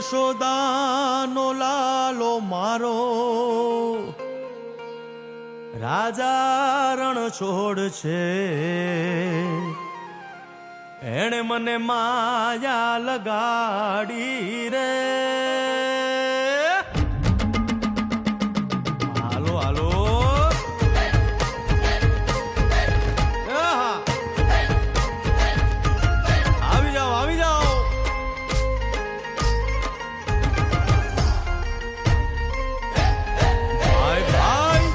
યશોદાનો લાલો મારો રાજા રણ છોડ છે. એણે મને માયા લગાડી રે. હાલો હાલો આવી જાઓ આવી જાઓ. ભાઈ ભાઈ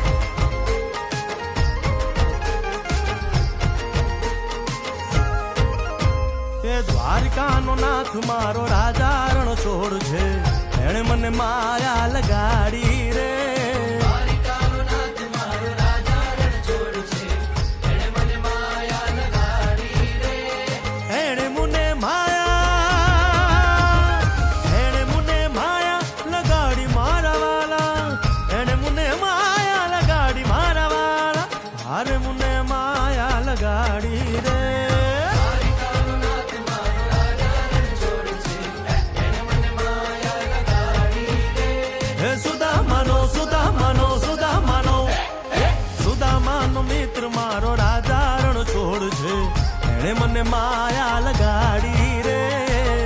દ્વારિકાનો નાથ મારો રાજા રણ છોડ છે. એણે મને માયા લગાડી રે. દ્વારિકાનો નાથ મારો રાજા રણ છોડ છે. એણે મને માયા લગાડી રે. એણે મને માયા લગાડી મારા વાલા. એણે મને માયા લગાડી મારા વાલા. હારે મને માયા લગાડી રે. સુદામાનો મિત્ર મારો રાજા રણ છોડ છે. એણે મને માયા લગાડી રે.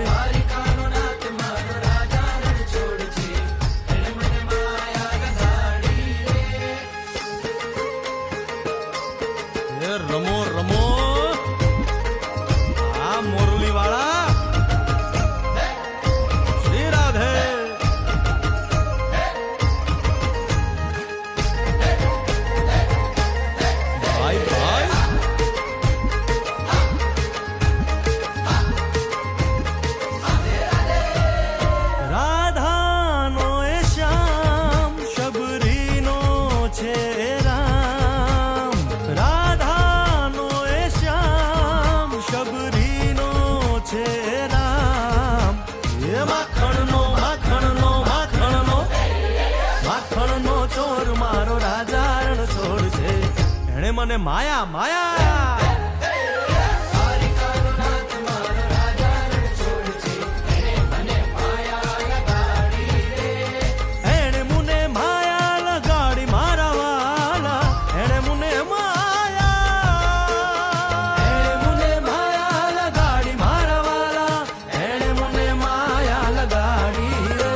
દ્વારિકાનો નાથ મારો રાજા રણ છોડ છે. એણે મને માયા લગાડી રે. રમો રમો આ મોરલી વાળા શ્રી રાધે. મારો રાજા રણ છોડ છે. એણે મને માયા માયા. દ્વારિકાનો નાથ મારો રાજા રણ છોડ છે. એણે મને માયા લગાડી રે. એણે મને માયા લગાડી મારા વાલા. એણે મને માયા લગાડી મારા વાલા. એણે મને માયા લગાડી રે.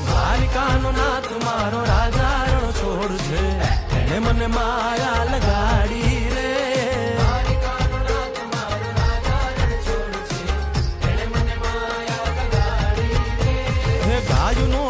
દ્વારિકાનો નાથ મારો રાજા છોડ છે. એણે મને માયા લગાડી રે. દ્વારિકાનો નાથ મારો રાજા રણ છોડ છે. એણે મને માયા લગાડી રે. હે ગાયનો